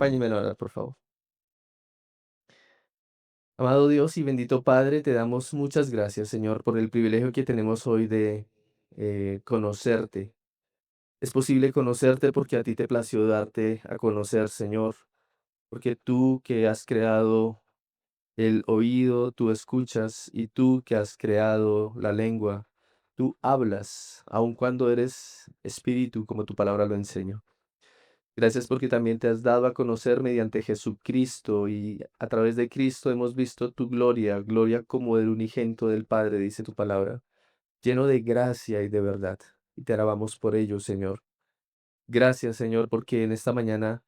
Acompáñenme a orar, por favor. Amado Dios y bendito Padre, te damos muchas gracias, Señor, por el privilegio que tenemos hoy de conocerte. Es posible conocerte porque a ti te plació darte a conocer, Señor, porque tú que has creado el oído, tú escuchas, y tú que has creado la lengua, tú hablas, aun cuando eres espíritu, como tu palabra lo enseña. Gracias porque también te has dado a conocer mediante Jesucristo y a través de Cristo hemos visto tu gloria, gloria como del unigento del Padre, dice tu palabra, lleno de gracia y de verdad. Y te alabamos por ello, Señor. Gracias, Señor, porque en esta mañana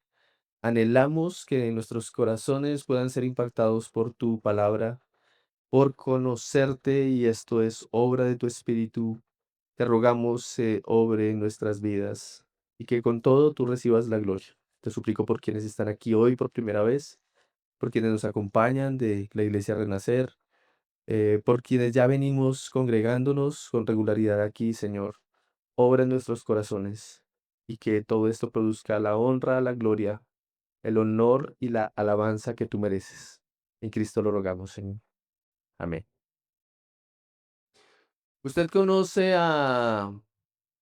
anhelamos que nuestros corazones puedan ser impactados por tu palabra, por conocerte, y esto es obra de tu Espíritu. Te rogamos se obre en nuestras vidas y que con todo tú recibas la gloria. Te suplico por quienes están aquí hoy por primera vez, por quienes nos acompañan de la Iglesia Renacer, por quienes ya venimos congregándonos con regularidad aquí, Señor. Obra en nuestros corazones y que todo esto produzca la honra, la gloria, el honor y la alabanza que tú mereces. En Cristo lo rogamos, Señor. Amén. ¿Usted conoce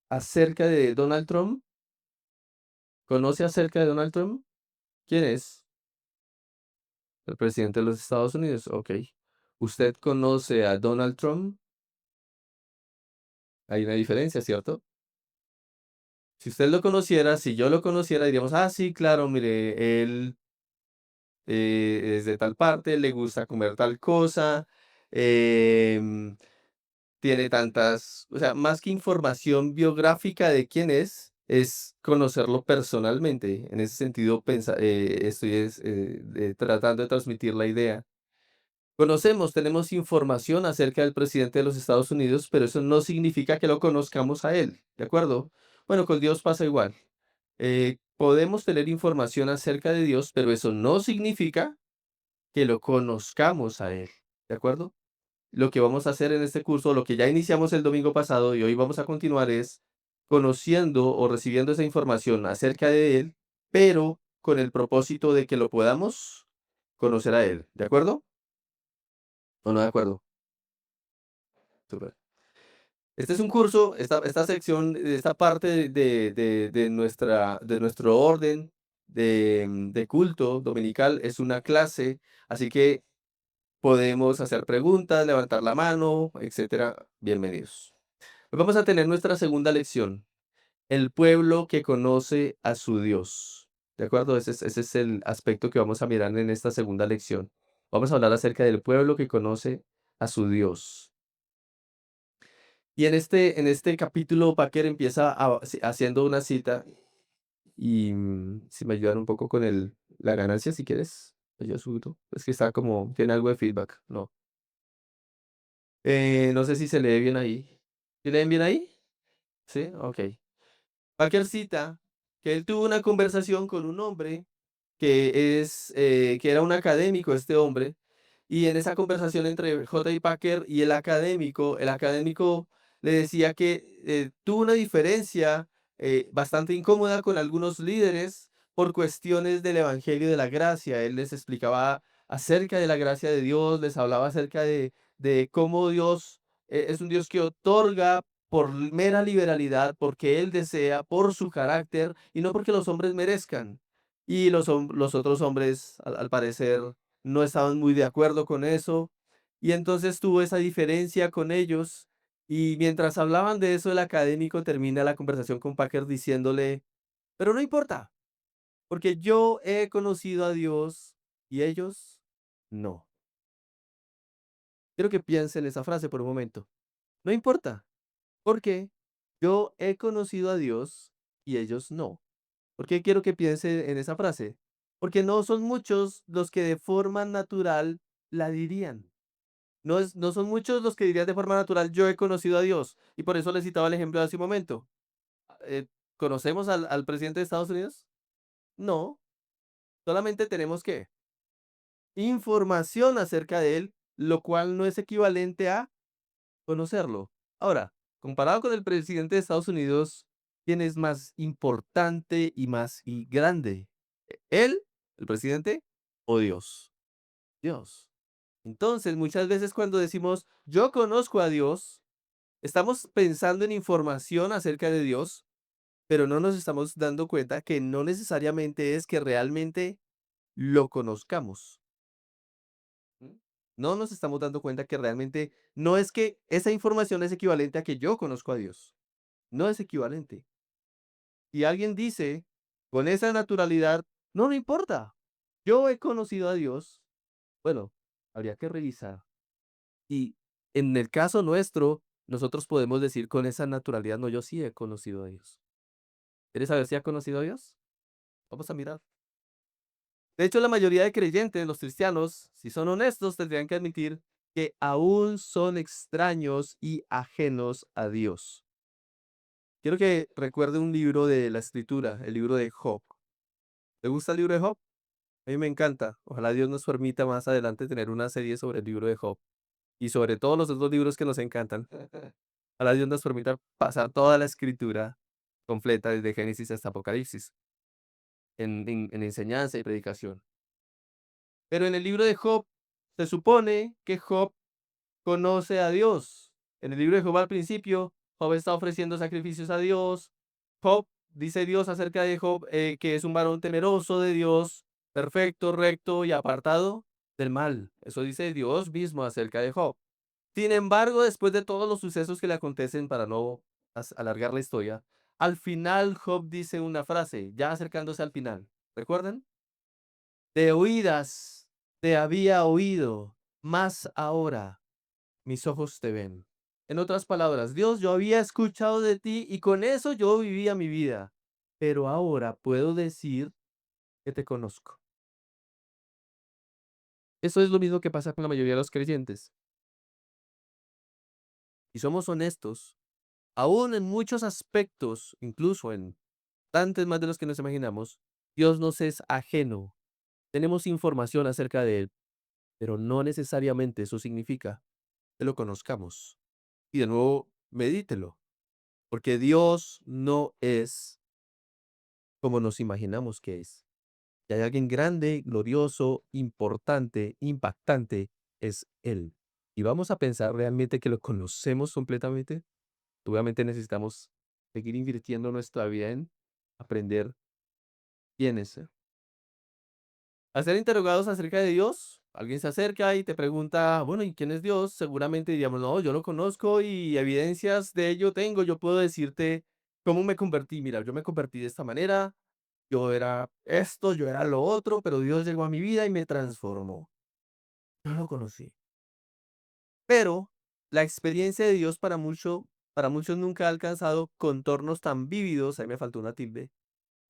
acerca de Donald Trump? ¿Conoce acerca de Donald Trump? ¿Quién es? El presidente de los Estados Unidos. Ok. ¿Usted conoce a Donald Trump? Hay una diferencia, ¿cierto? Si usted lo conociera, si yo lo conociera, diríamos, ah, sí, claro, mire, él es de tal parte, le gusta comer tal cosa, em, tiene tantas, o sea, más que información biográfica de quién es conocerlo personalmente. En ese sentido, estoy tratando de transmitir la idea. Tenemos información acerca del presidente de los Estados Unidos, pero eso no significa que lo conozcamos a él, ¿de acuerdo? Bueno, con Dios pasa igual. Podemos tener información acerca de Dios, pero eso no significa que lo conozcamos a él, ¿de acuerdo? Lo que vamos a hacer en este curso, lo que ya iniciamos el domingo pasado y hoy vamos a continuar es conociendo o recibiendo esa información acerca de él, pero con el propósito de que lo podamos conocer a él, ¿de acuerdo? ¿O no de acuerdo? Súper. Este es un curso, esta sección, esta parte de nuestro orden de culto dominical es una clase, así que podemos hacer preguntas, levantar la mano, etcétera. Bienvenidos. Hoy vamos a tener nuestra segunda lección, el pueblo que conoce a su Dios. ¿De acuerdo? Ese es el aspecto que vamos a mirar en esta segunda lección. Vamos a hablar acerca del pueblo que conoce a su Dios. Y en este capítulo, Packer empieza haciendo una cita y si me ayudan un poco con la ganancia, si quieres, ayuda subido. Es que está como, tiene algo de feedback, ¿no? No sé si se lee bien ahí. ¿Sí leen bien ahí? Sí, ok. Packer cita que él tuvo una conversación con un hombre que era un académico, este hombre, y en esa conversación entre J. Packer y el académico le decía que tuvo una diferencia bastante incómoda con algunos líderes por cuestiones del Evangelio de la Gracia. Él les explicaba acerca de la gracia de Dios, les hablaba acerca de cómo Dios es un Dios que otorga por mera liberalidad, porque Él desea, por su carácter, y no porque los hombres merezcan. Y los otros hombres, al parecer, no estaban muy de acuerdo con eso. Y entonces tuvo esa diferencia con ellos. Y mientras hablaban de eso, el académico termina la conversación con Packer diciéndole, pero no importa, porque yo he conocido a Dios y ellos no. Quiero que piensen esa frase por un momento. No importa, porque yo he conocido a Dios y ellos no. ¿Por qué quiero que piense en esa frase? Porque no son muchos los que de forma natural la dirían. No son muchos los que dirían de forma natural, yo he conocido a Dios. Y por eso le citaba el ejemplo de hace un momento. Eh, ¿Conocemos al presidente de Estados Unidos? No, solamente tenemos que información acerca de él, lo cual no es equivalente a conocerlo. Ahora, comparado con el presidente de Estados Unidos, ¿quién es más importante y más grande? ¿Él ¿El presidente o Dios? Dios. Entonces, muchas veces cuando decimos, yo conozco a Dios, estamos pensando en información acerca de Dios, pero no nos estamos dando cuenta que no necesariamente es que realmente lo conozcamos. ¿Mm? No nos estamos dando cuenta que realmente no es que esa información es equivalente a que yo conozco a Dios. No es equivalente. Y alguien dice con esa naturalidad, no me importa. Yo he conocido a Dios. Bueno, habría que revisar. Y en el caso nuestro, nosotros podemos decir con esa naturalidad, no, yo sí he conocido a Dios. ¿Quieres saber si ha conocido a Dios? Vamos a mirar. De hecho, la mayoría de creyentes, los cristianos, si son honestos, tendrían que admitir que aún son extraños y ajenos a Dios. Quiero que recuerde un libro de la escritura, el libro de Job. ¿Te gusta el libro de Job? A mí me encanta. Ojalá Dios nos permita más adelante tener una serie sobre el libro de Job y sobre todos los otros libros que nos encantan. Ojalá Dios nos permita pasar toda la escritura completa desde Génesis hasta Apocalipsis en enseñanza y predicación. Pero en el libro de Job se supone que Job conoce a Dios. En el libro de Job al principio, Job está ofreciendo sacrificios a Dios. Job, dice Dios acerca de Job, que es un varón temeroso de Dios, perfecto, recto y apartado del mal. Eso dice Dios mismo acerca de Job. Sin embargo, después de todos los sucesos que le acontecen, para no alargar la historia, al final Job dice una frase, ya acercándose al final. ¿Recuerdan? De oídas te había oído, mas ahora mis ojos te ven. En otras palabras, Dios, yo había escuchado de ti y con eso yo vivía mi vida, pero ahora puedo decir que te conozco. Eso es lo mismo que pasa con la mayoría de los creyentes. Y somos honestos, aún en muchos aspectos, incluso en bastantes más de los que nos imaginamos, Dios nos es ajeno. Tenemos información acerca de Él, pero no necesariamente eso significa que lo conozcamos. Y de nuevo, medítelo, porque Dios no es como nos imaginamos que es. Si hay alguien grande, glorioso, importante, impactante, es Él. Y vamos a pensar realmente que lo conocemos completamente. Obviamente necesitamos seguir invirtiendo nuestra vida en aprender quién es Él. Al ser interrogados acerca de Dios, alguien se acerca y te pregunta, bueno, ¿y quién es Dios? Seguramente diríamos, no, yo lo conozco y evidencias de ello tengo. Yo puedo decirte cómo me convertí. Mira, yo me convertí de esta manera, yo era esto, yo era lo otro, pero Dios llegó a mi vida y me transformó. Yo lo conocí. Pero la experiencia de Dios para muchos nunca ha alcanzado contornos tan vívidos, ahí me faltó una tilde,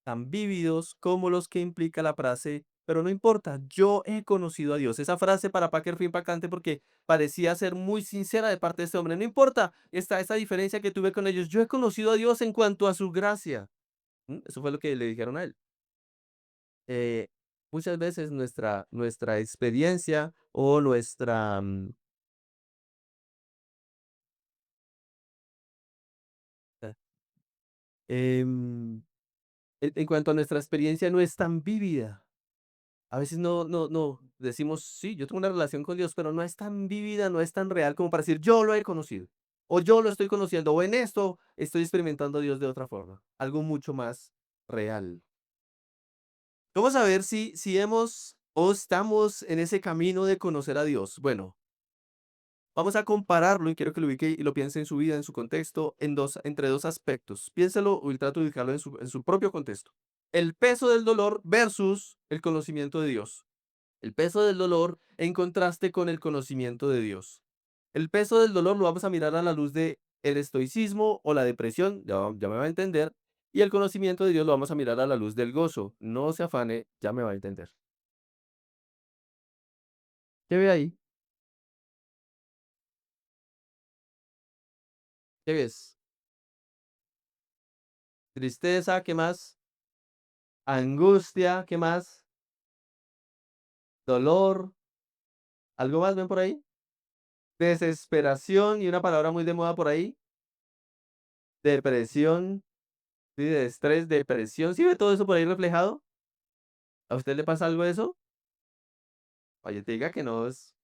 tan vívidos como los que implica la frase, pero no importa, yo he conocido a Dios. Esa frase para Packer fue impactante porque parecía ser muy sincera de parte de este hombre. No importa esta diferencia que tuve con ellos, yo he conocido a Dios en cuanto a su gracia. Eso fue lo que le dijeron a él. Muchas veces nuestra experiencia o eh, em, en cuanto a nuestra experiencia no es tan vívida. A veces no decimos, sí, yo tengo una relación con Dios, pero no es tan vívida, no es tan real como para decir, yo lo he conocido, o yo lo estoy conociendo, o en esto estoy experimentando a Dios de otra forma, algo mucho más real. ¿Cómo saber si hemos o estamos en ese camino de conocer a Dios? Bueno, vamos a compararlo y quiero que lo ubique y lo piense en su vida, en su contexto, entre dos aspectos. Piénselo y trate de ubicarlo en su propio contexto. El peso del dolor versus el conocimiento de Dios. El peso del dolor en contraste con el conocimiento de Dios. El peso del dolor lo vamos a mirar a la luz de el estoicismo o la depresión, ya me va a entender. Y el conocimiento de Dios lo vamos a mirar a la luz del gozo. No se afane, ya me va a entender. ¿Qué ve ahí? ¿Qué ves? Tristeza, ¿qué más? Angustia, ¿qué más? Dolor, ¿algo más ven por ahí? Desesperación y una palabra muy de moda por ahí, depresión, sí, de estrés, depresión, ¿sí ve todo eso por ahí reflejado? ¿A usted le pasa algo de eso? Oye, te diga que no es.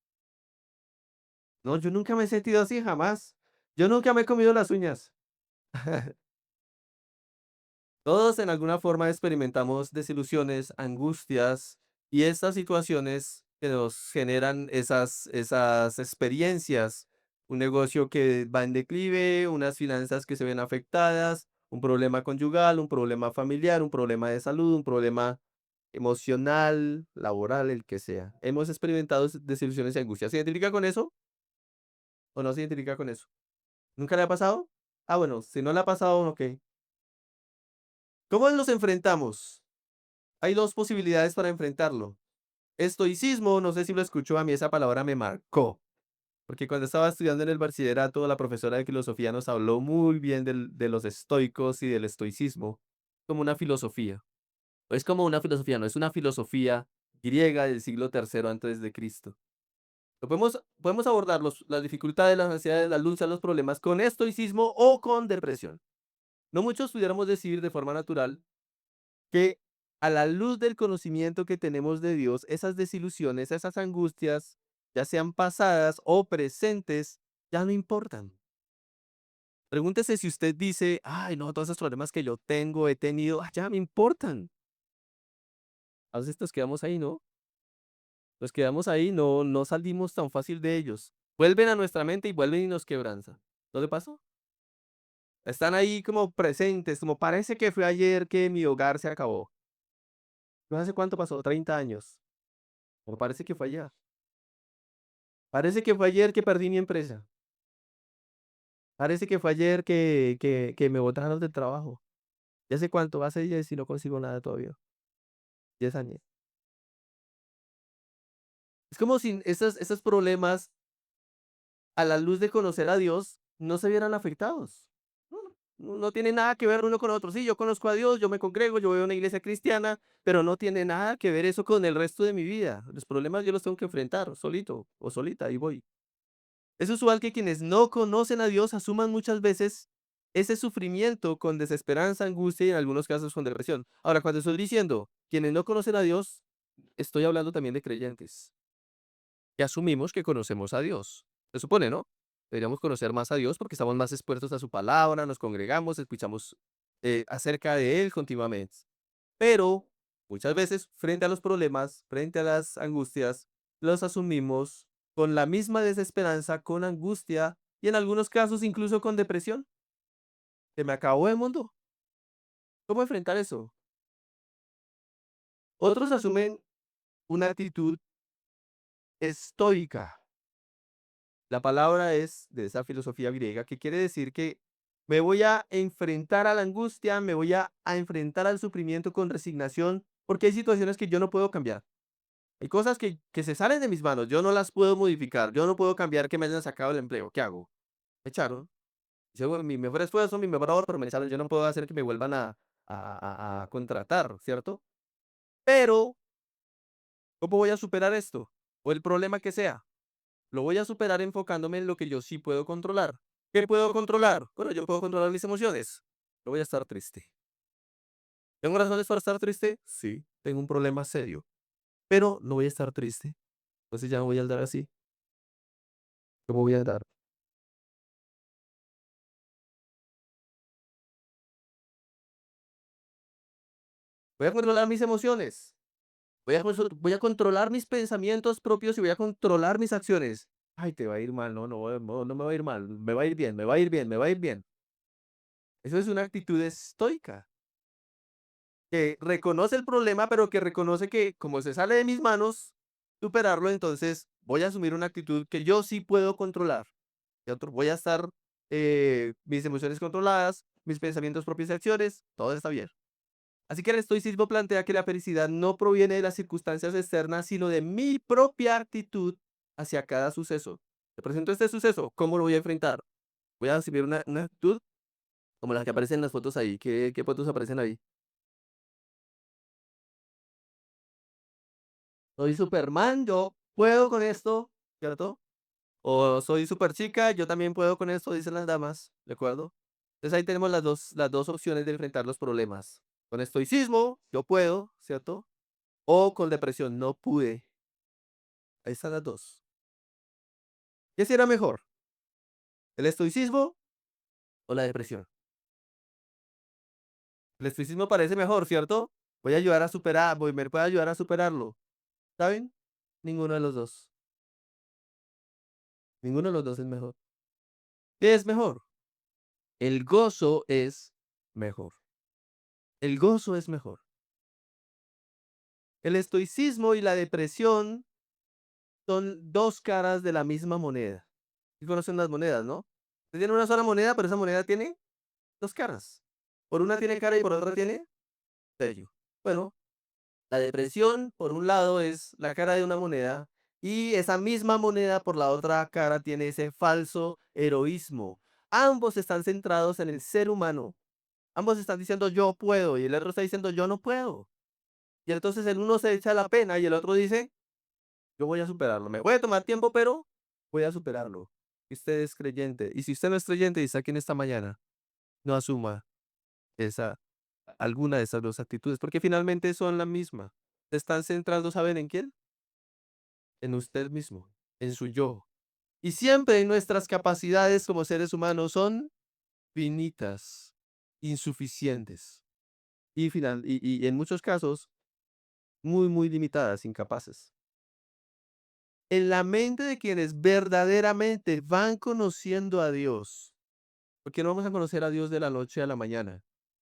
No, yo nunca me he sentido así, jamás. Yo nunca me he comido las uñas. Todos en alguna forma experimentamos desilusiones, angustias y estas situaciones que nos generan esas experiencias. Un negocio que va en declive, unas finanzas que se ven afectadas, un problema conyugal, un problema familiar, un problema de salud, un problema emocional, laboral, el que sea. Hemos experimentado desilusiones y angustias. ¿Se identifica con eso o no se identifica con eso? ¿Nunca le ha pasado? Ah, bueno, si no le ha pasado, ok. ¿Cómo los enfrentamos? Hay 2 posibilidades para enfrentarlo. Estoicismo, no sé si lo escuchó, a mí esa palabra me marcó, porque cuando estaba estudiando en el bachillerato, la profesora de filosofía nos habló muy bien de los estoicos y del estoicismo, como una filosofía. Es como una filosofía, no es una filosofía griega del siglo III antes de Cristo. Podemos abordar las dificultades, las ansiedades, las luchas, los problemas con estoicismo o con depresión. No muchos pudiéramos decir de forma natural que a la luz del conocimiento que tenemos de Dios, esas desilusiones, esas angustias, ya sean pasadas o presentes, ya no importan. Pregúntese si usted dice, ay, no, todos esos problemas que yo tengo, he tenido, ya me importan. A veces nos quedamos ahí, ¿no? Nos quedamos ahí, no salimos tan fácil de ellos. Vuelven a nuestra mente y vuelven y nos quebranza. ¿No le pasó? Están ahí como presentes, como parece que fue ayer que mi hogar se acabó. ¿No hace cuánto pasó? 30 años. O parece que fue ayer. Parece que fue ayer que perdí mi empresa. Parece que fue ayer que me botaron del trabajo. ¿Ya sé cuánto? Hace 10 y no consigo nada todavía. 10 años. Es como si esos problemas, a la luz de conocer a Dios, no se vieran afectados. No tiene nada que ver uno con otro. Sí, yo conozco a Dios, yo me congrego, yo voy a una iglesia cristiana, pero no tiene nada que ver eso con el resto de mi vida. Los problemas yo los tengo que enfrentar solito o solita, ahí voy. Es usual que quienes no conocen a Dios asuman muchas veces ese sufrimiento con desesperanza, angustia y en algunos casos con depresión. Ahora, cuando estoy diciendo quienes no conocen a Dios, estoy hablando también de creyentes, que asumimos que conocemos a Dios. Se supone, ¿no? Deberíamos conocer más a Dios porque estamos más expuestos a su palabra, nos congregamos, escuchamos acerca de Él continuamente. Pero muchas veces, frente a los problemas, frente a las angustias, los asumimos con la misma desesperanza, con angustia y en algunos casos incluso con depresión. Se me acabó el mundo. ¿Cómo enfrentar eso? Otros asumen una actitud estoica. La palabra es de esa filosofía griega que quiere decir que me voy a enfrentar a la angustia, me voy a enfrentar al sufrimiento con resignación, porque hay situaciones que yo no puedo cambiar. Hay cosas que se salen de mis manos, yo no las puedo modificar, yo no puedo cambiar que me hayan sacado el empleo. ¿Qué hago? Me echaron. Hice mi mejor esfuerzo, mi mejor labor, pero me echaron. Yo no puedo hacer que me vuelvan a contratar, ¿cierto? Pero, ¿cómo voy a superar esto? O el problema que sea. Lo voy a superar enfocándome en lo que yo sí puedo controlar. ¿Qué puedo controlar? Bueno, yo puedo controlar mis emociones. No voy a estar triste. ¿Tengo razones para estar triste? Sí. Tengo un problema serio. Pero no voy a estar triste. Entonces ya no voy a andar así. ¿Cómo voy a andar? Voy a controlar mis emociones. Voy a controlar mis pensamientos propios y voy a controlar mis acciones. Ay, te va a ir mal, no me va a ir mal, me va a ir bien, me va a ir bien, me va a ir bien. Eso es una actitud estoica, que reconoce el problema, pero que reconoce que como se sale de mis manos superarlo, entonces voy a asumir una actitud que yo sí puedo controlar. ¿Cierto? Voy a estar mis emociones controladas, mis pensamientos propios y acciones, todo está bien. Así que el estoicismo plantea que la felicidad no proviene de las circunstancias externas, sino de mi propia actitud hacia cada suceso. Te presento este suceso, ¿cómo lo voy a enfrentar? Voy a asumir una actitud como las que aparecen en las fotos ahí. ¿Qué fotos aparecen ahí? Soy Superman, yo puedo con esto, ¿cierto? O soy super chica, yo también puedo con esto, dicen las damas, ¿de acuerdo? Entonces ahí tenemos las dos opciones de enfrentar los problemas. Con estoicismo, yo puedo, ¿cierto? o con depresión, no pude. Ahí están las dos. ¿Qué será mejor? ¿El estoicismo o la depresión? El estoicismo parece mejor, ¿cierto? Voy a ayudar a superar, me puede ayudar a superarlo. ¿Saben? Ninguno de los dos. Ninguno de los dos es mejor. ¿Qué es mejor? El gozo es mejor. El gozo es mejor. El estoicismo y la depresión son dos caras de la misma moneda. ¿Sí conocen las monedas, no? Usted tiene una sola moneda, pero esa moneda tiene dos caras. Por una tiene cara y por otra tiene sello. Bueno, la depresión, por un lado, es la cara de una moneda y esa misma moneda por la otra cara tiene ese falso heroísmo. Ambos están centrados en el ser humano. Ambos están diciendo yo puedo y el otro está diciendo yo no puedo. Y entonces el uno se echa la pena y el otro dice yo voy a superarlo. Me voy a tomar tiempo, pero voy a superarlo. Si usted es creyente y si usted no es creyente y está aquí en esta mañana, no asuma esa alguna de esas dos actitudes porque finalmente son la misma. Se están centrando, ¿saben en quién? En usted mismo, en su yo. Y siempre nuestras capacidades como seres humanos son finitas, insuficientes y en muchos casos muy, muy limitadas, incapaces. En la mente de quienes verdaderamente van conociendo a Dios, porque no vamos a conocer a Dios de la noche a la mañana,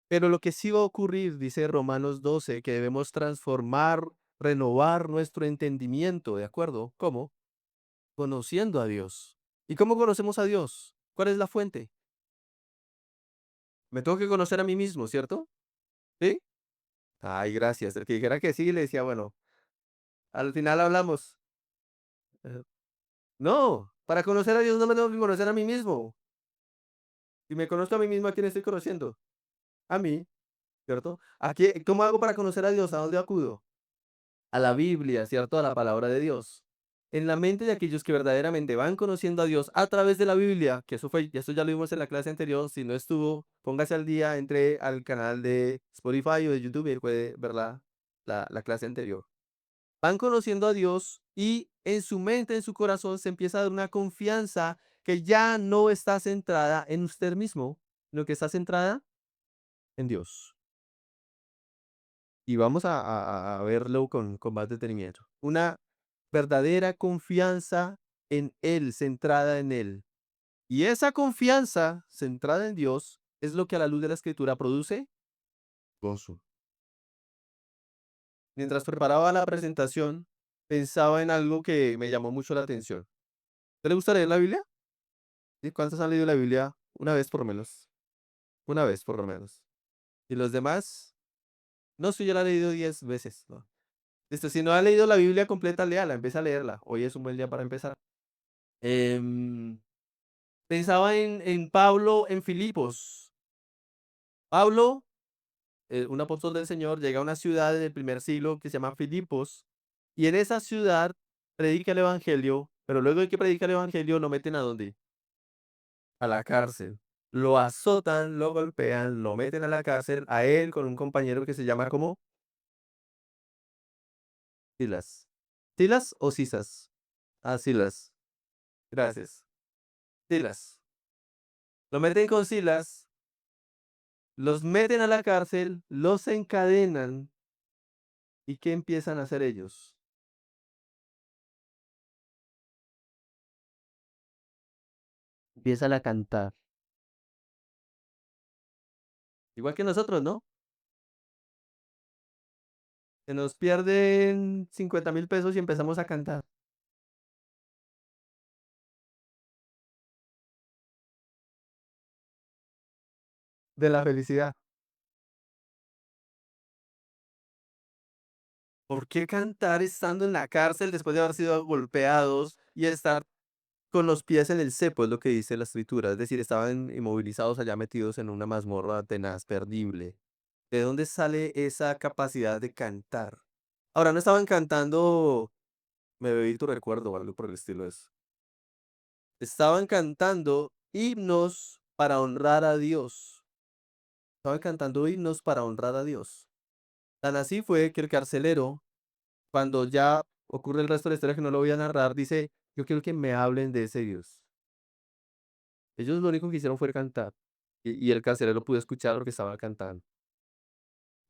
pero lo que sí va a ocurrir, dice Romanos 12, que debemos transformar, renovar nuestro entendimiento, ¿de acuerdo? ¿Cómo? Conociendo a Dios. ¿Y cómo conocemos a Dios? ¿Cuál es la fuente? Me tengo que conocer a mí mismo, ¿cierto? ¿Sí? Ay, gracias. El que dijera que sí, le decía, bueno, al final hablamos. Eh, No, para conocer a Dios no me tengo que conocer a mí mismo. Si me conozco a mí mismo, ¿a quién estoy conociendo? A mí, ¿cierto? ¿Cómo hago para conocer a Dios? ¿A dónde acudo? A la Biblia, ¿cierto? A la palabra de Dios. En la mente de aquellos que verdaderamente van conociendo a Dios a través de la Biblia, que eso ya lo vimos en la clase anterior, si no estuvo, póngase al día, entre al canal de Spotify o de YouTube y puede ver la clase anterior. Van conociendo a Dios y en su mente, en su corazón, se empieza a dar una confianza que ya no está centrada en usted mismo, sino que está centrada en Dios. Y vamos a verlo con más detenimiento. Una verdadera confianza en Él, centrada en Él. Y esa confianza centrada en Dios es lo que a la luz de la Escritura produce gozo. Mientras preparaba la presentación, pensaba en algo que me llamó mucho la atención. ¿Te le gusta leer la Biblia? ¿Sí? ¿Cuántos han leído la Biblia una vez por lo menos? Una vez por lo menos. ¿Y los demás? No, si yo la he leído 10 veces, ¿no? Listo, si no ha leído la Biblia completa, léala, empieza a leerla. Hoy es un buen día para empezar. Em, Pensaba en Pablo en Filipos. Pablo, un apóstol del Señor, llega a una ciudad del primer siglo que se llama Filipos, y en esa ciudad predica el Evangelio, pero luego de que predica el Evangelio lo meten ¿a dónde? A la cárcel. Lo azotan, lo golpean, lo meten a la cárcel, a él con un compañero que se llama como Silas. ¿Silas o Sisas? Ah, Silas. Gracias. Silas. Lo meten con Silas, los meten a la cárcel, los encadenan. ¿Y qué empiezan a hacer ellos? Empiezan a cantar. Igual que nosotros, ¿no? Se nos pierden 50.000 pesos y empezamos a cantar. De la felicidad. ¿Por qué cantar estando en la cárcel después de haber sido golpeados y estar con los pies en el cepo? Es lo que dice la escritura. Es decir, estaban inmovilizados allá metidos en una mazmorra tenaz, perdible. ¿De dónde sale esa capacidad de cantar? Ahora, no estaban cantando Me bebí tu recuerdo o algo por el estilo de eso. Estaban cantando himnos para honrar a Dios. Estaban cantando himnos para honrar a Dios. Tan así fue que el carcelero Cuando ya ocurre el resto de la historia, que no lo voy a narrar, dice: "Yo quiero que me hablen de ese Dios". Ellos lo único que hicieron fue cantar, y el carcelero pudo escuchar lo que estaban cantando.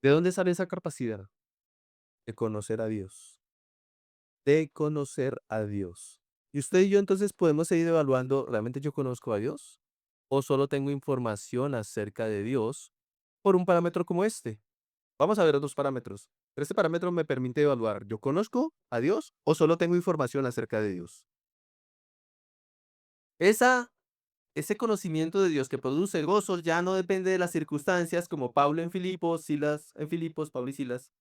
¿De dónde sale esa capacidad? De conocer a Dios, de conocer a Dios. Y usted y yo entonces podemos seguir evaluando, ¿realmente yo conozco a Dios? ¿O solo tengo información acerca de Dios por un parámetro como este? Vamos a ver otros parámetros. Pero este parámetro me permite evaluar, ¿yo conozco a Dios o solo tengo información acerca de Dios? Esa Ese conocimiento de Dios que produce gozo ya no depende de las circunstancias, como Pablo en Filipos, Silas en Filipos, Pablo y Silas.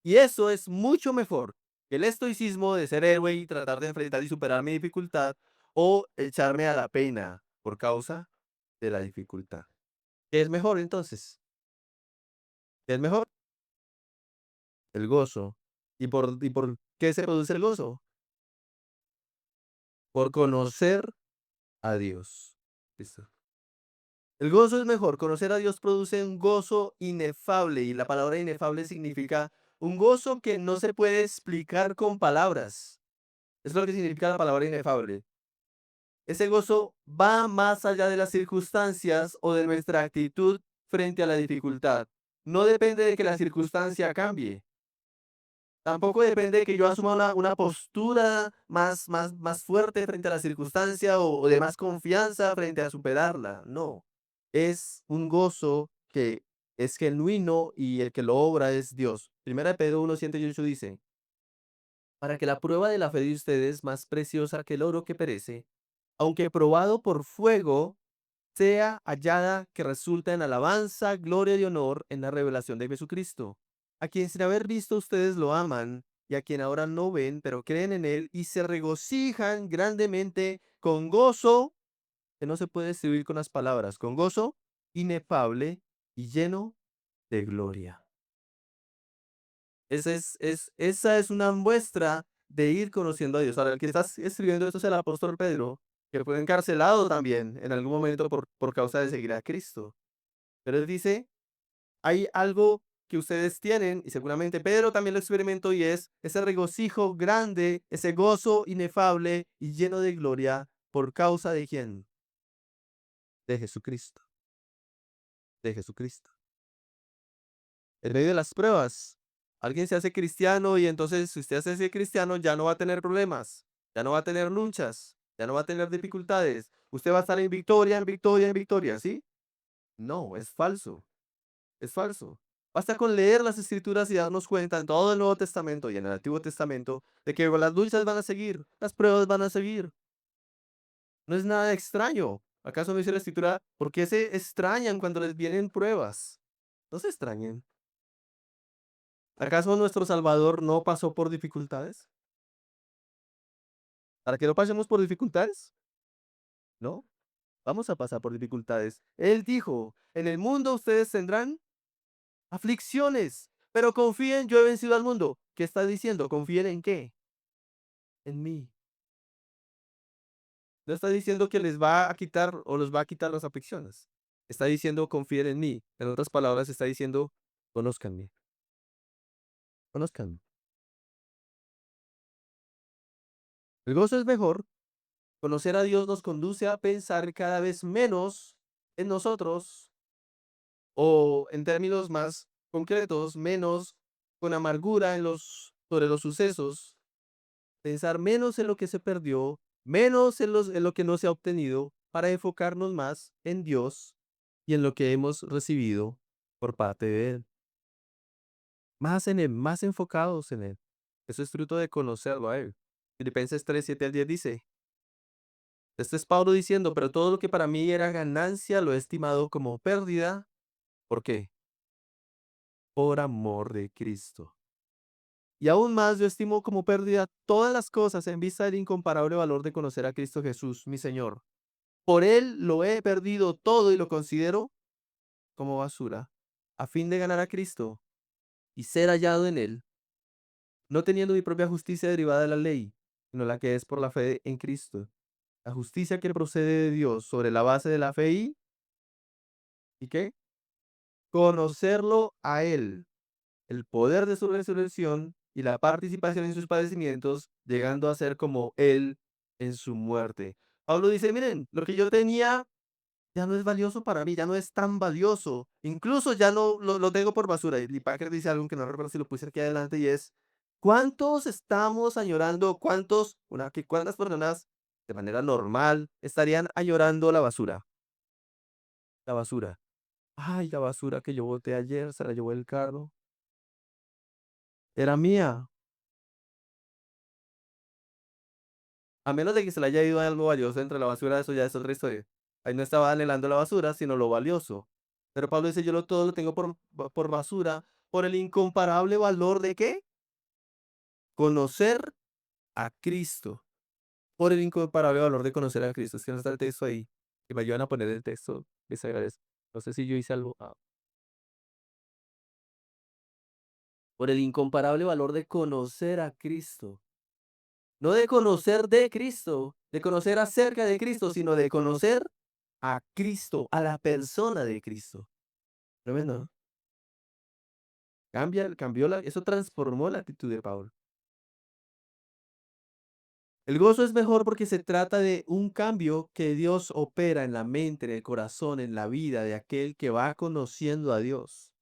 Y eso es mucho mejor que el estoicismo de ser héroe y tratar de enfrentar y superar mi dificultad, o echarme a la pena por causa de la dificultad. ¿Qué es mejor entonces? ¿Qué es mejor? El gozo. ¿Y por qué se produce el gozo? Por conocer a Dios. Listo. El gozo es mejor. Conocer a Dios produce un gozo inefable, y la palabra inefable significa un gozo que no se puede explicar con palabras. Es lo que significa la palabra inefable. Ese gozo va más allá de las circunstancias o de nuestra actitud frente a la dificultad. No depende de que la circunstancia cambie. Tampoco depende de que yo asuma una postura más fuerte frente a la circunstancia, o de más confianza frente a superarla. No. Es un gozo que es genuino, y el que lo obra es Dios. Primera de Pedro 1:7 y 8 dice: para que la prueba de la fe de ustedes, más preciosa que el oro que perece, aunque probado por fuego, sea hallada que resulta en alabanza, gloria y honor en la revelación de Jesucristo, a quien sin haber visto ustedes lo aman, y a quien ahora no ven, pero creen en él y se regocijan grandemente con gozo que no se puede describir con las palabras, con gozo inefable y lleno de gloria. Esa es una muestra de ir conociendo a Dios. Ahora, el que está escribiendo esto es el apóstol Pedro, que fue encarcelado también en algún momento por causa de seguir a Cristo. Pero él dice: hay algo que ustedes tienen, y seguramente Pedro también lo experimentó, y es ese regocijo grande, ese gozo inefable y lleno de gloria, ¿por causa de quién? De Jesucristo, de Jesucristo. En medio de las pruebas, alguien se hace cristiano, y entonces, si usted se hace cristiano, ya no va a tener problemas, ya no va a tener luchas, ya no va a tener dificultades. Usted va a estar en victoria, en victoria, en victoria, ¿sí? No, es falso, es falso. Basta con leer las Escrituras y darnos cuenta en todo el Nuevo Testamento y en el Antiguo Testamento de que las luchas van a seguir, las pruebas van a seguir. No es nada extraño. ¿Acaso no dice la Escritura: por qué se extrañan cuando les vienen pruebas? No se extrañen. ¿Acaso nuestro Salvador no pasó por dificultades? ¿Para que no pasemos por dificultades? No, vamos a pasar por dificultades. Él dijo: en el mundo ustedes tendrán aflicciones, pero confíen, yo he vencido al mundo. ¿Qué está diciendo? ¿Confíen en qué? En mí. No está diciendo que les va a quitar o los va a quitar las aflicciones. Está diciendo: confíen en mí. En otras palabras, está diciendo: conózcanme, conózcanme. El gozo es mejor. Conocer a Dios nos conduce a pensar cada vez menos en nosotros, o en términos más concretos, menos con amargura sobre los sucesos, pensar menos en lo que se perdió, menos en lo que no se ha obtenido, para enfocarnos más en Dios y en lo que hemos recibido por parte de Él. Más en Él, más enfocados en Él. Eso es fruto de conocerlo a Él. Filipenses 3:7 al 10 dice: este es Pablo diciendo: pero todo lo que para mí era ganancia lo he estimado como pérdida. ¿Por qué? Por amor de Cristo. Y aún más yo estimo como pérdida todas las cosas en vista del incomparable valor de conocer a Cristo Jesús, mi Señor. Por Él lo he perdido todo y lo considero como basura, a fin de ganar a Cristo y ser hallado en Él, no teniendo mi propia justicia derivada de la ley, sino la que es por la fe en Cristo. La justicia que procede de Dios sobre la base de la fe ¿y qué? Conocerlo a Él, el poder de su resurrección y la participación en sus padecimientos, llegando a ser como Él en su muerte. Pablo dice, miren, lo que yo tenía ya no es valioso para mí, ya no es tan valioso. Incluso ya lo tengo por basura. Y Lee Packer dice algo que no recuerdo si lo puse aquí adelante y es, ¿cuántos estamos añorando, cuántas personas de manera normal estarían añorando la basura? La basura. Ay, la basura que yo boté ayer, se la llevó el carro. Era mía. A menos de que se le haya ido algo valioso entre la basura, eso ya es otra historia. Ahí no estaba anhelando la basura, sino lo valioso. Pero Pablo dice, todo lo tengo por basura, por el incomparable valor de ¿qué? Conocer a Cristo. Por el incomparable valor de conocer a Cristo. Es que no está el texto ahí. Y me ayudan a poner el texto. Les agradezco. No sé si yo hice algo. Por el incomparable valor de conocer a Cristo. No de conocer de Cristo, de conocer acerca de Cristo, sino de conocer a Cristo, a la persona de Cristo. Tremendo, ¿no? Eso transformó la actitud de Pablo. El gozo es mejor porque se trata de un cambio que Dios opera en la mente, en el corazón, en la vida de aquel que va conociendo a Dios.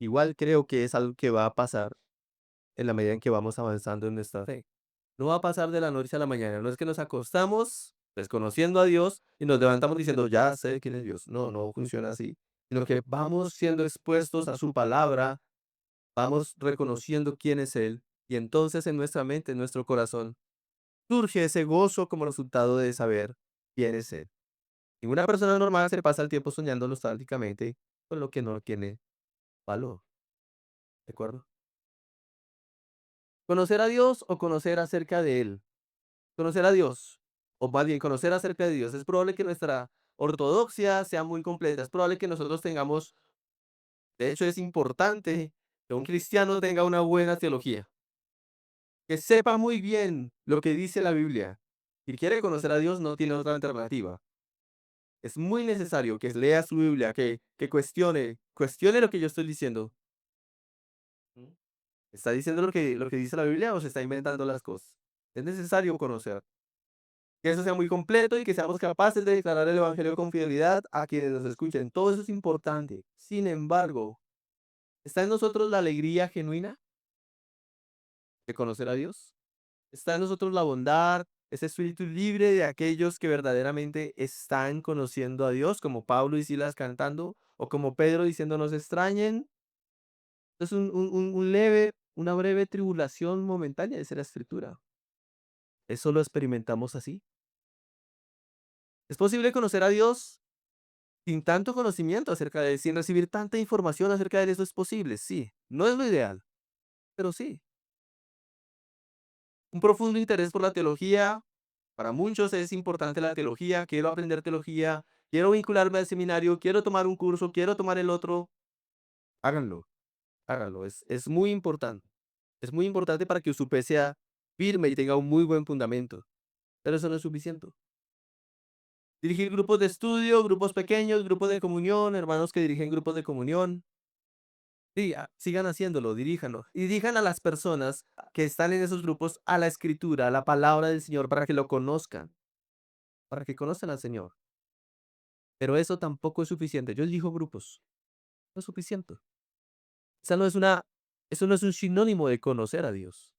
Igual creo que es algo que va a pasar en la medida en que vamos avanzando en nuestra fe. No va a pasar de la noche a la mañana. No es que nos acostamos desconociendo a Dios y nos levantamos diciendo, ya sé quién es Dios. No, no funciona así. Sino que vamos siendo expuestos a su palabra, vamos reconociendo quién es Él. Y entonces en nuestra mente, en nuestro corazón, surge ese gozo como resultado de saber quién es Él. Ninguna persona normal se pasa el tiempo soñando nostálgicamente con lo que no tiene valor. ¿De acuerdo? Conocer a Dios o conocer acerca de Él. Conocer a Dios, o más bien conocer acerca de Dios. Es probable que nuestra ortodoxia sea muy completa. Es probable que nosotros tengamos, de hecho es importante que un cristiano tenga una buena teología, que sepa muy bien lo que dice la Biblia. Si quiere conocer a Dios, no tiene otra alternativa. Es muy necesario que lea su Biblia, que cuestione lo que yo estoy diciendo. ¿Mm? ¿Está diciendo lo que dice la Biblia o se está inventando las cosas? Es necesario conocer. Que eso sea muy completo y que seamos capaces de declarar el evangelio con fidelidad a quienes nos escuchen. Todo eso es importante. Sin embargo, ¿está en nosotros la alegría genuina de conocer a Dios? ¿Está en nosotros la bondad, ese espíritu libre de aquellos que verdaderamente están conociendo a Dios, como Pablo y Silas cantando, o como Pedro diciendo no se extrañen? Es una breve tribulación momentánea, dice la escritura. Eso lo experimentamos así. ¿Es posible conocer a Dios sin tanto conocimiento acerca de él, sin recibir tanta información acerca de él? Eso es posible, sí. No es lo ideal, pero sí. Un profundo interés por la teología. Para muchos es importante la teología. Quiero aprender teología. Quiero vincularme al seminario. Quiero tomar un curso. Quiero tomar el otro. Háganlo, háganlo. Es muy importante. Es muy importante para que su fe sea firme y tenga un muy buen fundamento. Pero eso no es suficiente. Dirigir grupos de estudio, grupos pequeños, grupos de comunión, hermanos que dirigen grupos de comunión. Sí, sigan haciéndolo, diríjanlo. Y dirijan a las personas que están en esos grupos a la escritura, a la palabra del Señor, para que lo conozcan, para que conozcan al Señor. Pero eso tampoco es suficiente. Yo elijo grupos, no es suficiente. Esa no es una, eso no es un sinónimo de conocer a Dios.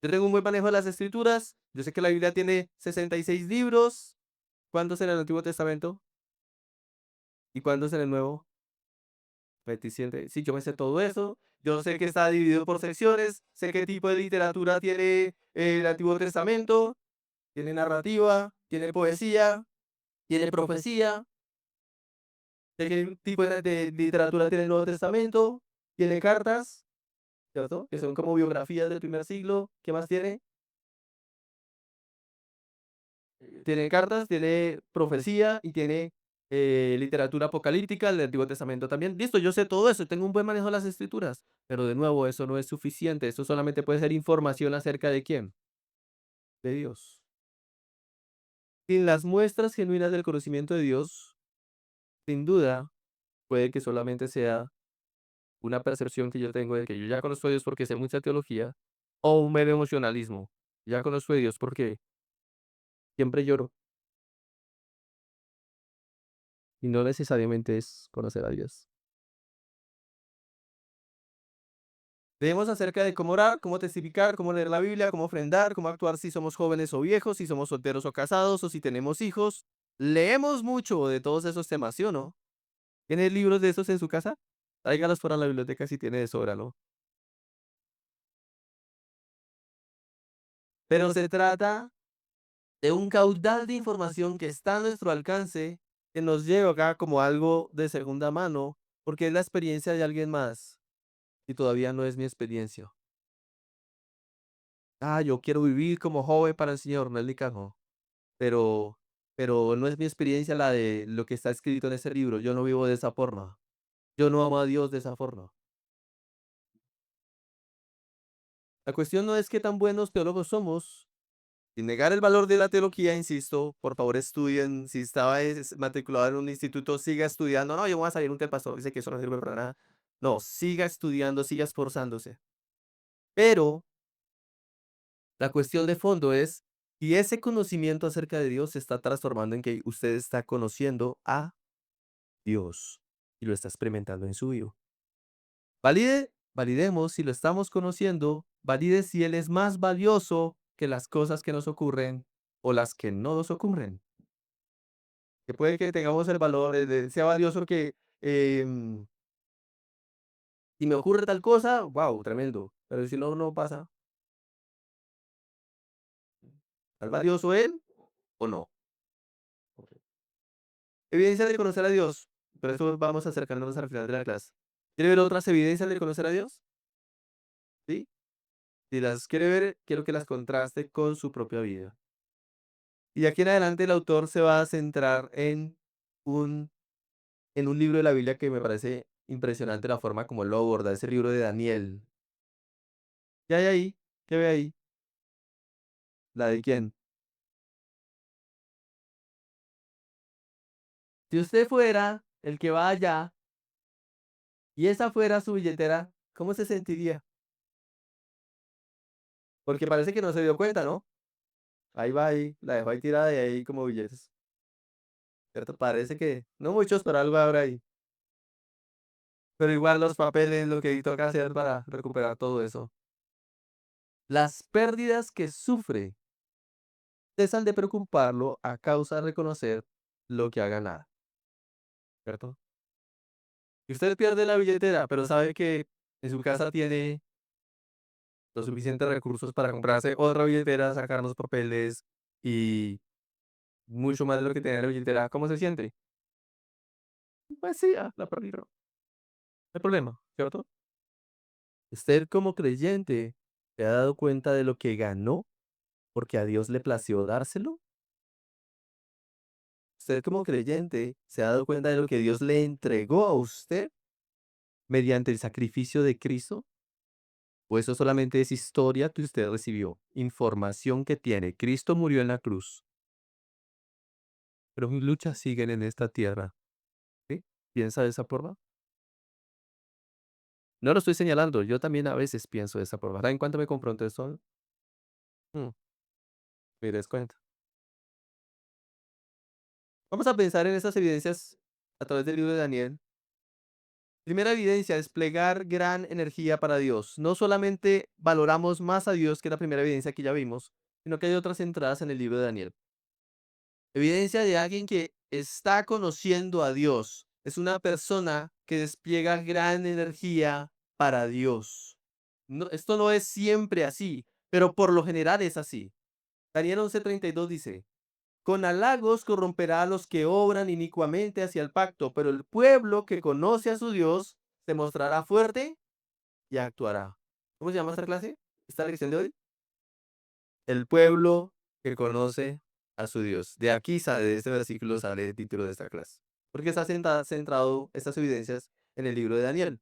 Yo tengo un buen manejo de las escrituras. Yo sé que la Biblia tiene 66 libros. ¿Cuántos en el Antiguo Testamento? ¿Y cuántos en el Nuevo? 27. Sí, yo me sé todo eso. Yo sé que está dividido por secciones. Sé qué tipo de literatura tiene el Antiguo Testamento. Tiene narrativa, tiene poesía, tiene profecía. Sé qué tipo de literatura tiene el Nuevo Testamento. Tiene cartas, ¿cierto? Que son como biografías del primer siglo. ¿Qué más tiene? Tiene cartas, tiene profecía y tiene literatura apocalíptica del Antiguo Testamento también. Listo, yo sé todo eso, tengo un buen manejo de las escrituras, pero de nuevo, eso no es suficiente. Eso solamente puede ser información acerca de quién, de Dios. Sin las muestras genuinas del conocimiento de Dios, sin duda, puede que solamente sea una percepción que yo tengo de que yo ya conozco a Dios porque sé mucha teología, o un mero emocionalismo. Ya conozco a Dios porque siempre lloro y no necesariamente es conocer a Dios. Leemos acerca de cómo orar, cómo testificar, cómo leer la Biblia, cómo ofrendar, cómo actuar si somos jóvenes o viejos, si somos solteros o casados, o si tenemos hijos. Leemos mucho de todos esos temas, ¿sí o no? ¿Tiene libros de esos en su casa? Tráigalos para la biblioteca si tiene de sobra, ¿no? Pero se trata de un caudal de información que está a nuestro alcance, que nos llega como algo de segunda mano, porque es la experiencia de alguien más y todavía no es mi experiencia. Ah, yo quiero vivir como joven para el Señor, no es mi caso, pero, pero no es mi experiencia la de lo que está escrito en ese libro. Yo no vivo de esa forma. Yo no amo a Dios de esa forma. La cuestión no es qué tan buenos teólogos somos. Sin negar el valor de la teología, insisto, por favor estudien. Si estaba matriculado en un instituto, siga estudiando. No, yo voy a salir un que el pastor dice que eso no sirve para nada. No, siga estudiando, siga esforzándose. Pero la cuestión de fondo es si ese conocimiento acerca de Dios se está transformando en que usted está conociendo a Dios y lo está experimentando en su vida. Validemos si lo estamos conociendo, valide si Él es más valioso que las cosas que nos ocurren o las que no nos ocurren. Que puede que tengamos el valor, sea valioso que si me ocurre tal cosa, wow, tremendo. Pero si no, no pasa. ¿Es valioso Él o no? Evidencias de conocer a Dios. Por eso vamos acercándonos al final de la clase. ¿Quiere ver otras evidencias de conocer a Dios? ¿Sí? Si las quiere ver, quiero que las contraste con su propia vida. Y de aquí en adelante el autor se va a centrar un, en un libro de la Biblia que me parece impresionante la forma como lo aborda, ese libro de Daniel. ¿Qué hay ahí? ¿Qué ve ahí? ¿La de quién? Si usted fuera el que va allá y esa fuera su billetera, ¿cómo se sentiría? Porque parece que no se dio cuenta, ¿no? Ahí va ahí, la dejó ahí tirada y ahí como billetes. ¿Cierto? Parece que no muchos, pero algo habrá ahí. Pero igual los papeles, lo que toca hacer para recuperar todo eso. Las pérdidas que sufre cesan de preocuparlo a causa de reconocer lo que ha ganado, ¿cierto? Y usted pierde la billetera, pero sabe que en su casa tiene los suficientes recursos para comprarse otra billetera, sacar los papeles y mucho más de lo que tenía la billetera. ¿Cómo se siente? Pues sí, la perdieron. No hay problema, ¿cierto? Usted como creyente se ha dado cuenta de lo que ganó porque a Dios le plació dárselo. Usted como creyente se ha dado cuenta de lo que Dios le entregó a usted mediante el sacrificio de Cristo. O eso solamente es historia que usted recibió, información que tiene. Cristo murió en la cruz, pero mis luchas siguen en esta tierra. ¿Sí? ¿Piensa de esa forma? No lo estoy señalando, yo también a veces pienso de esa forma. ¿Saben cuánto me confronto esto? Mm, me des cuenta. Vamos a pensar en esas evidencias a través del libro de Daniel. Primera evidencia, desplegar gran energía para Dios. No solamente valoramos más a Dios que la primera evidencia que ya vimos, sino que hay otras entradas en el libro de Daniel. Evidencia de alguien que está conociendo a Dios. Es una persona que despliega gran energía para Dios. Esto no es siempre así, pero por lo general es así. Daniel 11:32 dice, con halagos corromperá a los que obran inicuamente hacia el pacto, pero el pueblo que conoce a su Dios se mostrará fuerte y actuará. ¿Cómo se llama esta clase? ¿Esta lección de hoy? El pueblo que conoce a su Dios. De aquí sale, de este versículo sale el título de esta clase. Porque está centrado estas evidencias en el libro de Daniel.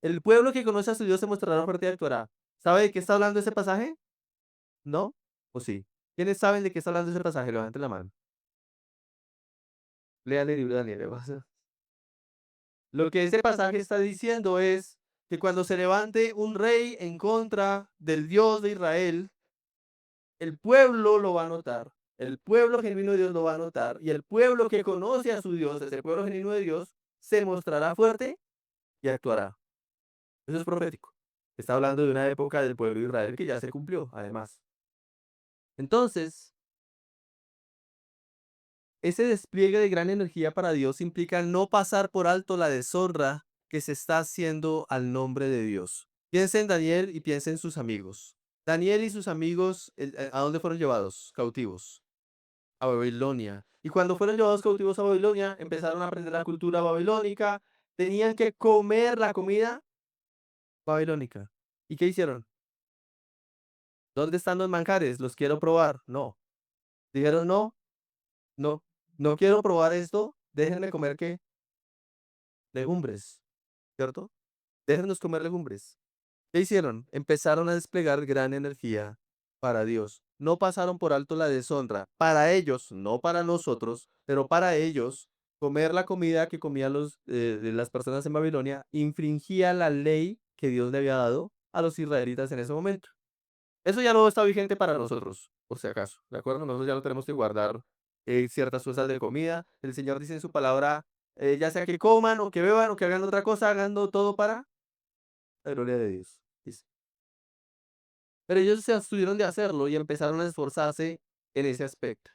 El pueblo que conoce a su Dios se mostrará fuerte y actuará. ¿Sabe de qué está hablando ese pasaje? ¿No? ¿O sí? ¿Quiénes saben de qué está hablando ese pasaje? Levanten la mano. Lean el libro de Daniel. Lo que ese pasaje está diciendo es que cuando se levante un rey en contra del Dios de Israel, el pueblo lo va a notar. El pueblo genuino de Dios lo va a notar. Y el pueblo que conoce a su Dios, ese pueblo genuino de Dios, se mostrará fuerte y actuará. Eso es profético. Está hablando de una época del pueblo de Israel que ya se cumplió, además. Entonces, ese despliegue de gran energía para Dios implica no pasar por alto la deshonra que se está haciendo al nombre de Dios. Piensa en Daniel y piensa en sus amigos. Daniel y sus amigos, ¿a dónde fueron llevados? Cautivos. A Babilonia. Y cuando fueron llevados cautivos a Babilonia, empezaron a aprender la cultura babilónica, tenían que comer la comida babilónica. ¿Y qué hicieron? ¿Dónde están los manjares? Los quiero probar. No. Dijeron, no, no, no quiero probar esto, déjenme comer qué, legumbres, ¿cierto? Déjennos comer legumbres. ¿Qué hicieron? Empezaron a desplegar gran energía para Dios. No pasaron por alto la deshonra. Para ellos, no para nosotros, pero para ellos, comer la comida que comían de las personas en Babilonia infringía la ley que Dios le había dado a los israelitas en ese momento. Eso ya no está vigente para nosotros, por si acaso, ¿de acuerdo? Nosotros ya no tenemos que guardar ciertas cosas de comida. El Señor dice en su palabra, ya sea que coman o que beban o que hagan otra cosa, hagan todo para la gloria de Dios. Dice. Pero ellos se abstuvieron de hacerlo y empezaron a esforzarse en ese aspecto.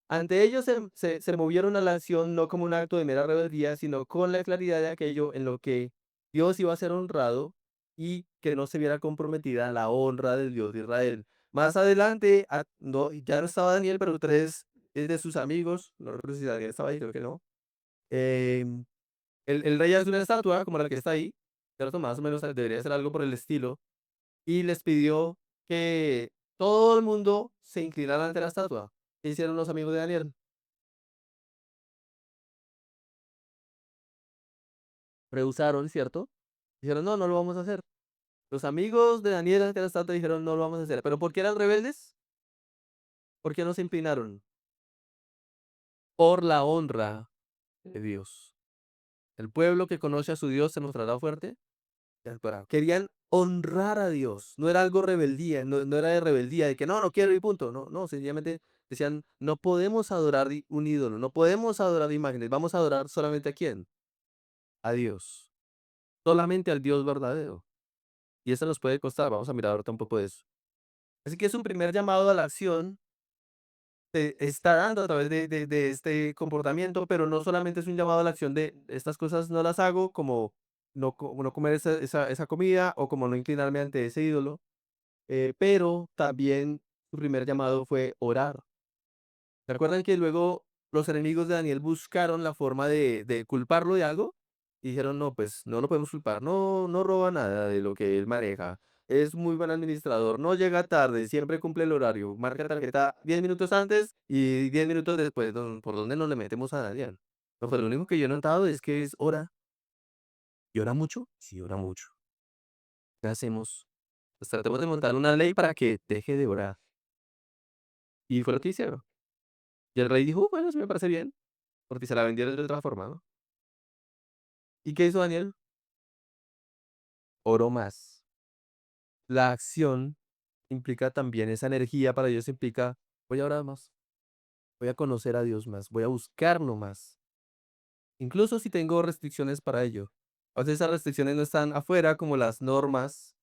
Ante ellos se movieron a la acción no como un acto de mera rebeldía, sino con la claridad de aquello en lo que Dios iba a ser honrado y que no se viera comprometida la honra del Dios de Israel. Más adelante, no, ya no estaba Daniel, pero tres de sus amigos, no recuerdo si Daniel estaba ahí, creo que no. em, el rey hace una estatua como la que está ahí, ¿cierto? Más o menos debería ser algo por el estilo y les pidió que todo el mundo se inclinara ante la estatua. ¿Qué hicieron los amigos de Daniel? Rehusaron, ¿cierto? Dijeron, no, no lo vamos a hacer. Los amigos de Daniel ante la estatua dijeron, no lo vamos a hacer. ¿Pero por qué eran rebeldes? ¿Por qué no se inclinaron? Por la honra de Dios. El pueblo que conoce a su Dios se mostrará fuerte y actuará. Querían honrar a Dios. No era algo rebeldía, no era de rebeldía, de que no, no quiero y punto. No, no, sencillamente decían, no podemos adorar un ídolo, no podemos adorar imágenes, vamos a adorar solamente a quién, a Dios. Solamente al Dios verdadero. Y eso nos puede costar, vamos a mirar ahorita un poco de eso. Así que es un primer llamado a la acción, se está dando a través de este comportamiento, pero no solamente es un llamado a la acción de estas cosas no las hago, como no comer esa comida o como no inclinarme ante ese ídolo, pero también su primer llamado fue orar. ¿Se acuerdan que luego los enemigos de Daniel buscaron la forma de culparlo de algo? Y dijeron, no, pues no lo podemos culpar, no, no roba nada de lo que él maneja, es muy buen administrador, no llega tarde, siempre cumple el horario, marca tarjeta 10 minutos antes y 10 minutos después, ¿por dónde nos le metemos a Daniel? No, pues lo único que yo he notado es que es hora. ¿Y ora mucho? Sí, ora mucho. ¿Qué hacemos? Pues tratemos de montar una ley para que deje de orar. Y fue lo que hicieron. Y el rey dijo, bueno, eso me parece bien, porque se la vendieron de otra forma, ¿no? ¿Y qué hizo Daniel? Oró más. La acción implica también esa energía para Dios, implica, voy a orar más, voy a conocer a Dios más, voy a buscarlo más, incluso si tengo restricciones para ello. A veces esas restricciones no están afuera como las normas,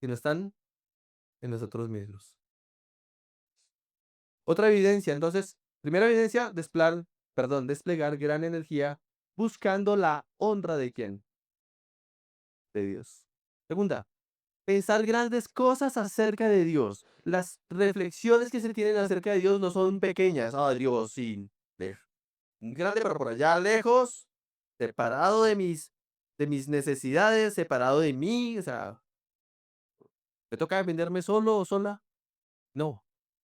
sino están en nosotros mismos. Otra evidencia, entonces, primera evidencia, desplegar gran energía buscando la honra de quién, de Dios. Segunda, pensar grandes cosas acerca de Dios. Las reflexiones que se tienen acerca de Dios no son pequeñas. Ah, Dios, sí, grande, pero por allá lejos, separado de mis necesidades, separado de mí. O sea, ¿me toca defenderme solo o sola? No,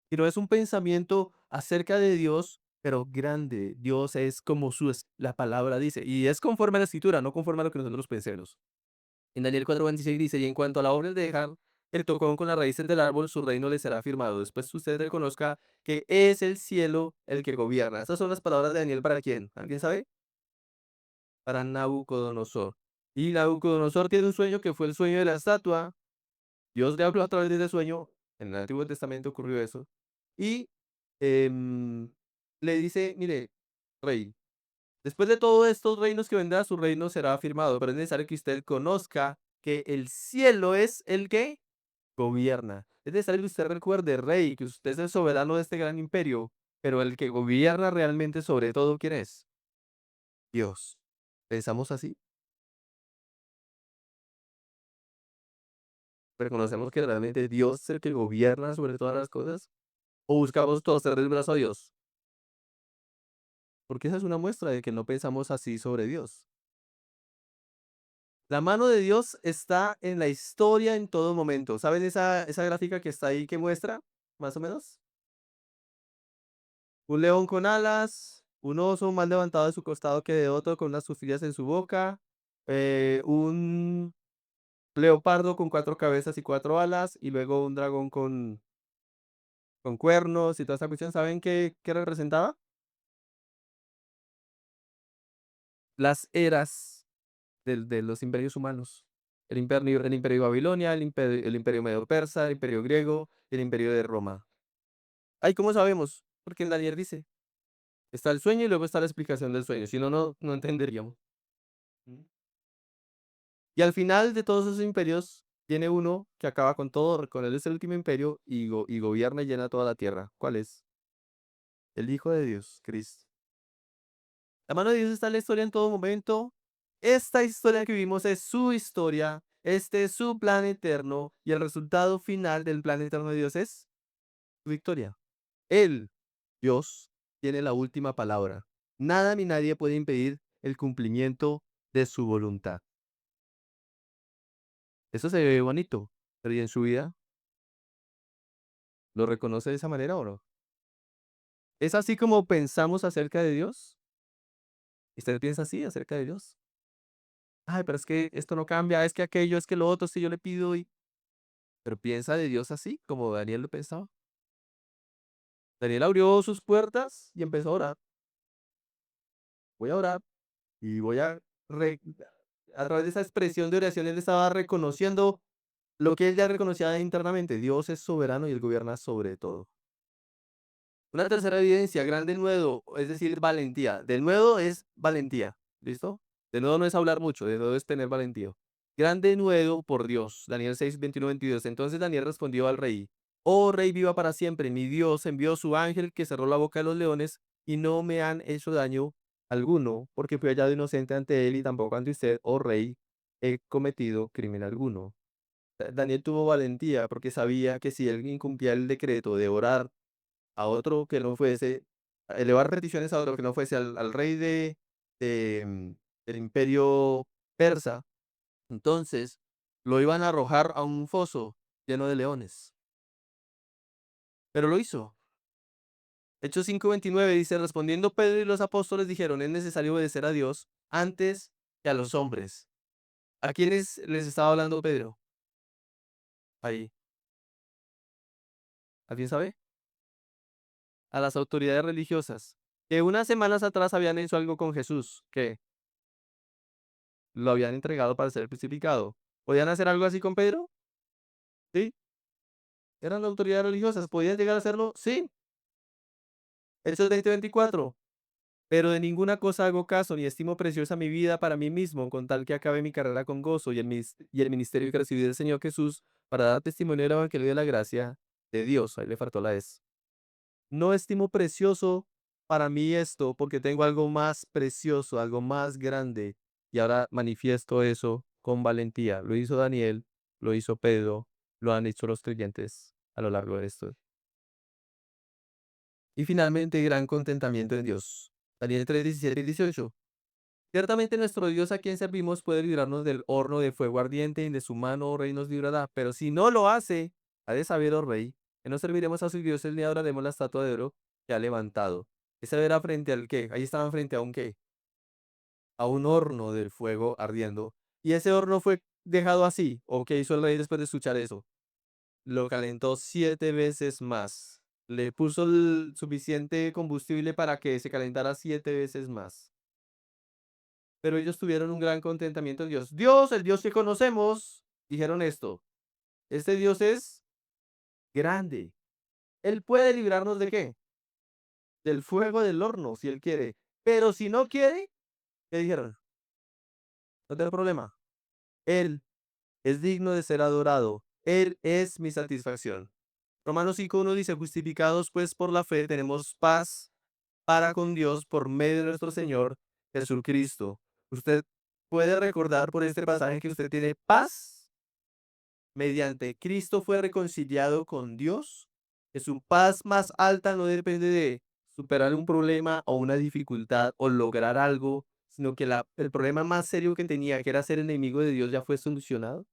sino es un pensamiento acerca de Dios, pero grande. Dios es como la palabra dice, y es conforme a la escritura, no conforme a lo que nosotros pensemos. En Daniel 4:26 dice, y en cuanto a la obra de dejar el tocón con las raíces del árbol, su reino le será firmado. Después usted reconozca que es el cielo el que gobierna. Estas son las palabras de Daniel para quién. ¿Alguien sabe? para Nabucodonosor. Y Nabucodonosor tiene un sueño que fue el sueño de la estatua. Dios le habló a través de ese sueño. En el Antiguo Testamento ocurrió eso. Y em, le dice, mire, rey, después de todos estos reinos que vendrá, su reino será afirmado, pero es necesario que usted conozca que el cielo es el que gobierna. Es necesario que usted recuerde, rey, que usted es el soberano de este gran imperio, pero el que gobierna realmente sobre todo, ¿quién es? Dios. ¿Pensamos así? ¿Reconocemos que realmente Dios es el que gobierna sobre todas las cosas? ¿O buscamos torcer el brazo a Dios? Porque esa es una muestra de que no pensamos así sobre Dios. La mano de Dios está en la historia en todo momento. ¿Saben esa gráfica que está ahí que muestra? Más o menos. Un león con alas, un oso más levantado de su costado que de otro con unas costillas en su boca, un leopardo con 4 cabezas y 4 alas, y luego un dragón con cuernos y toda esa cuestión. ¿Saben qué representaba? Las eras de los imperios humanos. El imperio de Babilonia, el imperio medio persa, el imperio griego, el imperio de Roma. Ay, ¿cómo sabemos? Porque en Daniel dice, está el sueño y luego está la explicación del sueño. Si no, no entenderíamos. Mm. Y al final de todos esos imperios, tiene uno que acaba con todo, con él es el último imperio y gobierna y llena toda la tierra. ¿Cuál es? El Hijo de Dios, Cristo. La mano de Dios está en la historia en todo momento. Esta historia que vivimos es su historia. Este es su plan eterno. Y el resultado final del plan eterno de Dios es su victoria. Él, Dios, tiene la última palabra. Nada ni nadie puede impedir el cumplimiento de su voluntad. Eso se ve bonito, pero ¿y en su vida lo reconoce de esa manera o no? ¿Es así como pensamos acerca de Dios? ¿Usted piensa así acerca de Dios? Ay, pero es que esto no cambia, es que aquello, es que lo otro, si yo le pido y... Pero piensa de Dios así, como Daniel lo pensaba. Daniel abrió sus puertas y empezó a orar. Voy a orar y voy re- a través de esa expresión de oración, él estaba reconociendo lo que él ya reconocía internamente. Dios es soberano y él gobierna sobre todo. Una tercera evidencia, gran denuedo, es decir, valentía. Denuedo es valentía, ¿listo? Denuedo no es hablar mucho, denuedo es tener valentía. Gran denuedo por Dios. Daniel 6, 21, 22. Entonces Daniel respondió al rey, oh rey, viva para siempre. Mi Dios envió su ángel que cerró la boca de los leones y no me han hecho daño alguno, porque fui hallado inocente ante él y tampoco ante usted, oh rey, he cometido crimen alguno. Daniel tuvo valentía porque sabía que si él incumplía el decreto de orar a otro que no fuese, elevar peticiones a otro que no fuese al rey del imperio persa, entonces lo iban a arrojar a un foso lleno de leones. Pero lo hizo. Hechos 5:29 dice, respondiendo Pedro y los apóstoles dijeron, es necesario obedecer a Dios antes que a los hombres. ¿A quiénes les estaba hablando Pedro? Ahí. ¿Alguien sabe? A las autoridades religiosas, que unas semanas atrás habían hecho algo con Jesús, que lo habían entregado para ser crucificado. ¿Podían hacer algo así con Pedro? Sí. ¿Eran las autoridades religiosas? ¿Podían llegar a hacerlo? Sí. Hechos 20:24. Pero de ninguna cosa hago caso, ni estimo preciosa mi vida para mí mismo, con tal que acabe mi carrera con gozo y el ministerio que recibí del Señor Jesús para dar testimonio del evangelio de la gracia de Dios. Ahí le faltó la S. No estimo precioso para mí esto, porque tengo algo más precioso, algo más grande, y ahora manifiesto eso con valentía. Lo hizo Daniel, lo hizo Pedro, lo han hecho los creyentes a lo largo de esto. Y finalmente, gran contentamiento en Dios. Daniel 3, 17 y 18. Ciertamente nuestro Dios a quien servimos puede librarnos del horno de fuego ardiente y de su mano, oh rey, nos librará. Pero si no lo hace, ha de saber, oh rey, que no serviremos a sus dioses ni adoraremos la estatua de oro que ha levantado. Ese era frente al qué. Ahí estaban frente a un qué. A un horno del fuego ardiendo. Y ese horno fue dejado así. ¿O qué hizo el rey después de escuchar eso? Lo calentó 7 veces más. Le puso el suficiente combustible para que se calentara 7 veces más. pero ellos tuvieron un gran contentamiento en Dios. Dios, el Dios que conocemos, dijeron esto, este Dios es grande. Él puede librarnos de qué? Del fuego del horno, si Él quiere. Pero si no quiere, ¿qué dijeron? No tengo problema. Él es digno de ser adorado. Él es mi satisfacción. Romanos 5:1 dice, justificados pues por la fe, tenemos paz para con Dios por medio de nuestro Señor Jesucristo. Usted puede recordar por este pasaje que usted tiene paz mediante Cristo fue reconciliado con Dios, que su paz más alta no depende de superar un problema o una dificultad o lograr algo, sino que el problema más serio que tenía, que era ser enemigo de Dios, ya fue solucionado.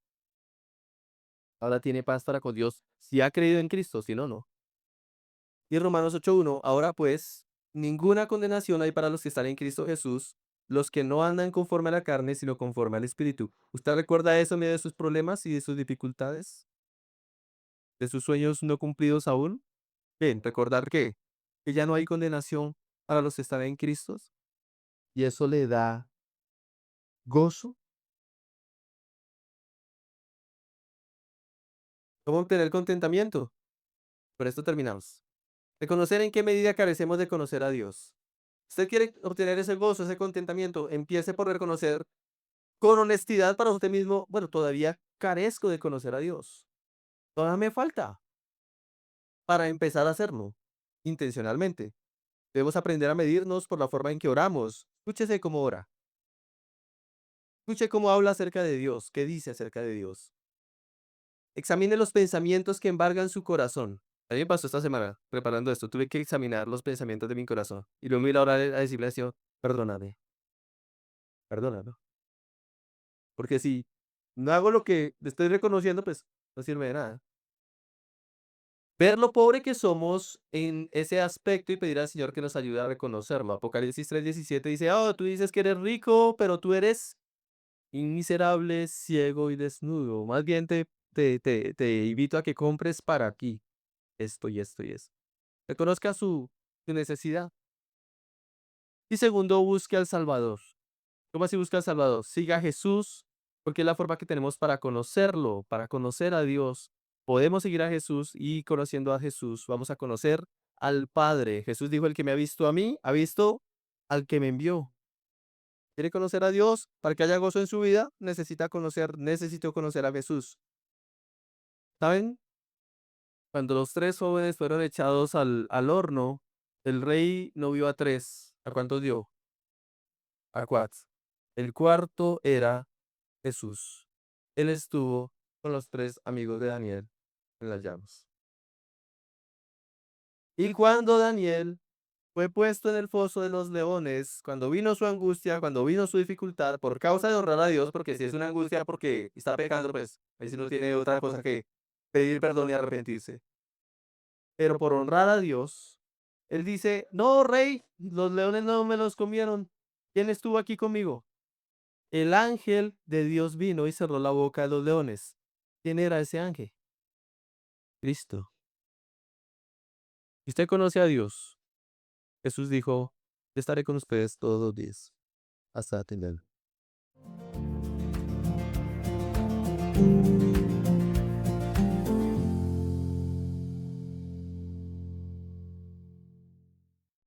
Ahora tiene paz para con Dios si ha creído en Cristo, si no, no. Y Romanos 8:1, ahora pues, ninguna condenación hay para los que están en Cristo Jesús, los que no andan conforme a la carne, sino conforme al Espíritu. ¿Usted recuerda eso en medio de sus problemas y de sus dificultades? ¿De sus sueños no cumplidos aún? Bien, recordar que ya no hay condenación para los que están en Cristo, y eso le da gozo. ¿Cómo obtener contentamiento? Por esto terminamos. Reconocer en qué medida carecemos de conocer a Dios. Usted quiere obtener ese gozo, ese contentamiento, empiece por reconocer con honestidad para usted mismo, bueno, todavía carezco de conocer a Dios. Todavía me falta para empezar a hacerlo intencionalmente. Debemos aprender a medirnos por la forma en que oramos. Escúchese cómo ora. Escuche cómo habla acerca de Dios, qué dice acerca de Dios. Examine los pensamientos que embargan su corazón. A mí me pasó esta semana preparando esto. Tuve que examinar los pensamientos de mi corazón. Y luego ir a orar a decirle al Señor, perdóname, perdóname. Porque si no hago lo que le estoy reconociendo, pues no sirve de nada. Ver lo pobre que somos en ese aspecto y pedir al Señor que nos ayude a reconocerlo. Apocalipsis 3:17 dice, oh, tú dices que eres rico, pero tú eres miserable, ciego y desnudo. Más bien te invito a que compres para aquí esto y esto y esto. Reconozca su necesidad. Y segundo, busque al Salvador. ¿Cómo así busca al Salvador? Siga a Jesús, porque es la forma que tenemos para conocerlo, para conocer a Dios. Podemos seguir a Jesús y conociendo a Jesús, vamos a conocer al Padre. Jesús dijo, el que me ha visto a mí, ha visto al que me envió. ¿Quiere conocer a Dios? Para que haya gozo en su vida, necesito conocer a Jesús. ¿Saben? Cuando los tres jóvenes fueron echados al horno, el rey no vio a tres. ¿A cuántos dio? A cuatro. El cuarto era Jesús. Él estuvo con los tres amigos de Daniel en las llamas. Y cuando Daniel fue puesto en el foso de los leones, cuando vino su angustia, cuando vino su dificultad, por causa de honrar a Dios, porque si es una angustia porque está pecando, pues ahí sí no tiene otra cosa que pedir perdón y arrepentirse. Pero por honrar a Dios, él dice, no, rey, los leones no me los comieron. ¿Quién estuvo aquí conmigo? El ángel de Dios vino y cerró la boca de los leones. ¿Quién era ese ángel? Cristo. Si usted conoce a Dios, Jesús dijo, "Yo estaré con ustedes todos los días, hasta atender".